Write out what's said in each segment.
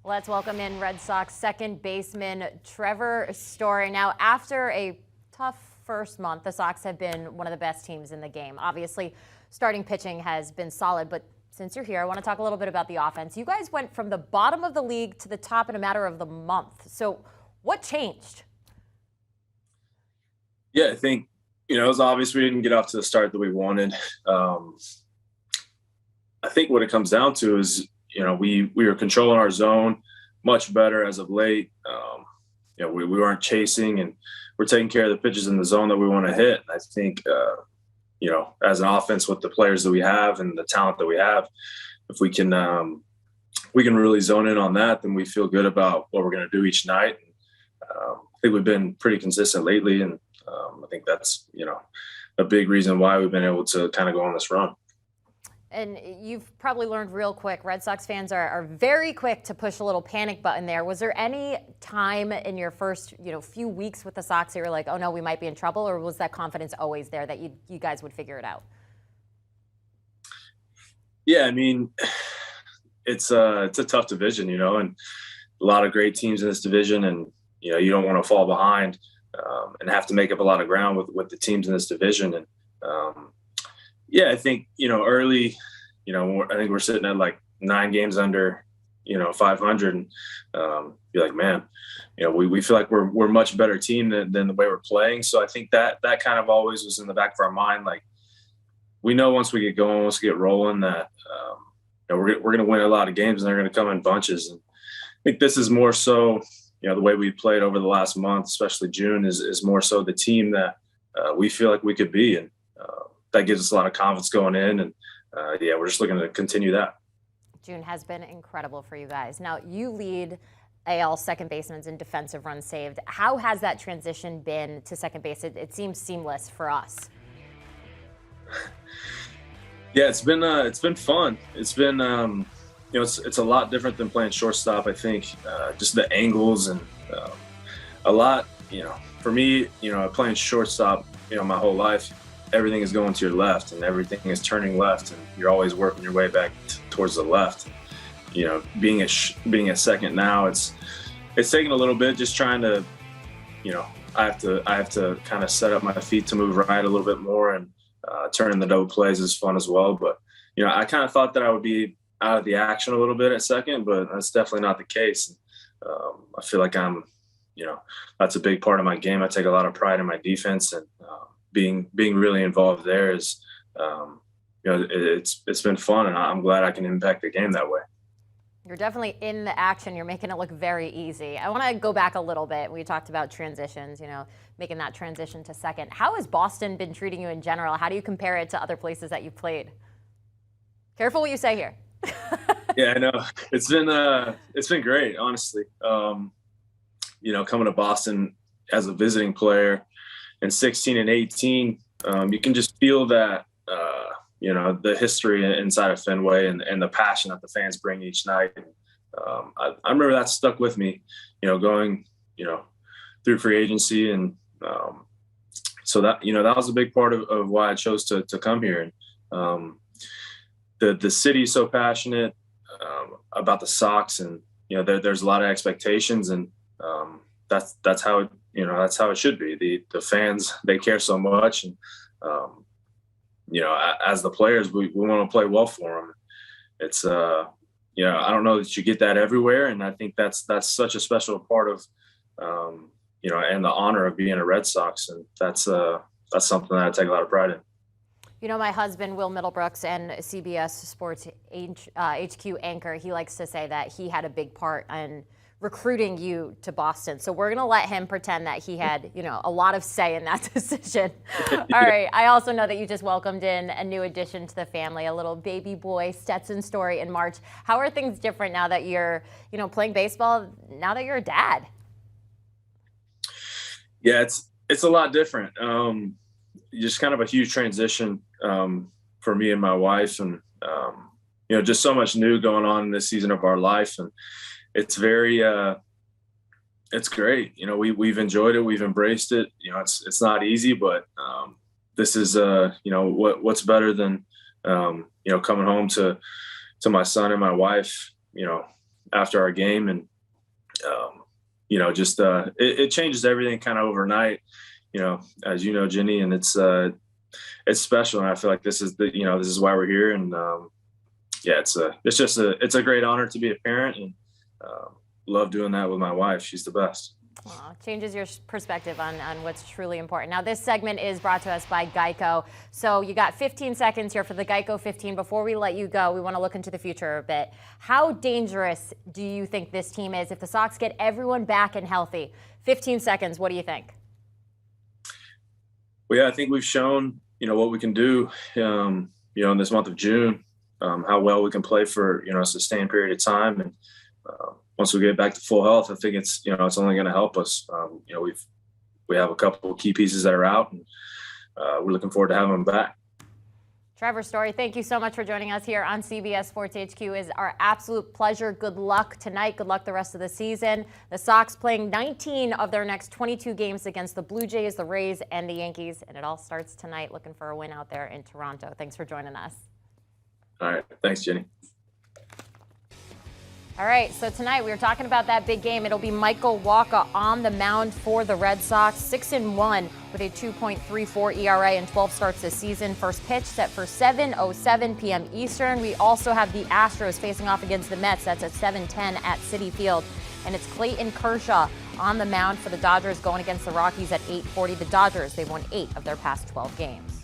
Let's welcome in Red Sox second baseman Trevor Story. Now, after a tough first month, the Sox have been one of the best teams in the game. Obviously, starting pitching has been solid, but since you're here, I want to talk a little bit about the offense. You guys went from the bottom of the league to the top in a matter of the month. So what changed? Yeah, I think, it was obvious we didn't get off to the start that we wanted. I think what it comes down to is, we were controlling our zone much better as of late. We weren't chasing, and we're taking care of the pitches in the zone that we want to hit. And I think, as an offense with the players that we have and the talent that we have, if we can really zone in on that, then we feel good about what we're going to do each night. I think we've been pretty consistent lately, and I think that's, a big reason why we've been able to kind of go on this run. And you've probably learned real quick, Red Sox fans are very quick to push a little panic button there. Was there any time in your first, few weeks with the Sox that you were like, oh no, we might be in trouble? Or was that confidence always there that you guys would figure it out? Yeah, I mean, it's a tough division, and a lot of great teams in this division, and you don't want to fall behind and have to make up a lot of ground with the teams in this division. And yeah, I think early, I think we're sitting at like 9 games under 500, and be like, man, we feel like we're a much better team than the way we're playing. So I think that kind of always was in the back of our mind. Like, we know once we get going, once we get rolling, that we're going to win a lot of games, and they're going to come in bunches. And I think this is more so, the way we've played over the last month, especially June, is more so the team that we feel like we could be. And that gives us a lot of confidence going in. And we're just looking to continue that. June has been incredible for you guys. Now, you lead AL second basemen in defensive runs saved. How has that transition been to second base? It seems seamless for us. Yeah, it's been fun. It's been it's a lot different than playing shortstop. I think just the angles and a lot. For me, playing shortstop, my whole life, everything is going to your left and everything is turning left, and you're always working your way back towards the left. Being a second now, it's taking a little bit, just trying to, I have to kind of set up my feet to move right a little bit more, and turning the double plays is fun as well. But I kind of thought that I would be out of the action a little bit at second, but that's definitely not the case. I feel like I'm, that's a big part of my game. I take a lot of pride in my defense, and being really involved there is, it's been fun, and I'm glad I can impact the game that way. You're definitely in the action. You're making it look very easy. I want to go back a little bit. We talked about transitions, making that transition to second. How has Boston been treating you in general? How do you compare it to other places that you've played? Careful what you say here. Yeah, I know. It's been great, honestly. Coming to Boston as a visiting player in 16 and 18, you can just feel that, the history inside of Fenway and the passion that the fans bring each night. I remember that stuck with me, going, through free agency. And so that was a big part of why I chose to come here. And the city is so passionate about the Sox, and, there's a lot of expectations, and that's how it, that's how it should be. The fans, they care so much, and as the players, we want to play well for them. It's I don't know that you get that everywhere, and I think that's such a special part of and the honor of being a Red Sox, and that's something that I take a lot of pride in. My husband, Will Middlebrooks, and CBS Sports HQ anchor, he likes to say that he had a big part in recruiting you to Boston. So we're going to let him pretend that he had, a lot of say in that decision. All right. I also know that you just welcomed in a new addition to the family, a little baby boy, Stetson Story, in March. How are things different now that you're, playing baseball, now that you're a dad? Yeah, it's a lot different. Just kind of a huge transition for me and my wife, and just so much new going on in this season of our life, and it's very it's great. We've enjoyed it, we've embraced it. It's not easy, but this is what's better than coming home to my son and my wife, after our game, and just it changes everything kind of overnight. As you know, Jenny, and it's special, and I feel like this is why we're here, and it's a great honor to be a parent, and love doing that with my wife. She's the best. Well, changes your perspective on what's truly important. Now, this segment is brought to us by Geico. So you got 15 seconds here for the Geico 15. Before we let you go, we want to look into the future a bit. How dangerous do you think this team is if the Sox get everyone back and healthy? 15 seconds. What do you think? Well, yeah, I think we've shown, what we can do, in this month of June, how well we can play for, a sustained period of time. And once we get back to full health, I think it's only going to help us. We have a couple of key pieces that are out, and we're looking forward to having them back. Trevor Story, thank you so much for joining us here on CBS Sports HQ. It's our absolute pleasure. Good luck tonight. Good luck the rest of the season. The Sox playing 19 of their next 22 games against the Blue Jays, the Rays, and the Yankees. And it all starts tonight. Looking for a win out there in Toronto. Thanks for joining us. All right. Thanks, Jenny. All right, so tonight we were talking about that big game. It'll be Michael Wacha on the mound for the Red Sox, 6-1 with a 2.34 ERA and 12 starts this season. First pitch set for 7:07 p.m. Eastern. We also have the Astros facing off against the Mets. That's at 7:10 at Citi Field. And it's Clayton Kershaw on the mound for the Dodgers going against the Rockies at 8:40. The Dodgers, they've won 8 of their past 12 games.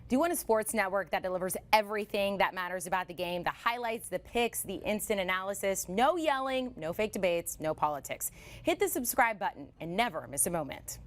Do you want a sports network that delivers everything that matters about the game? The highlights, the picks, the instant analysis, no yelling, no fake debates, no politics. Hit the subscribe button and never miss a moment.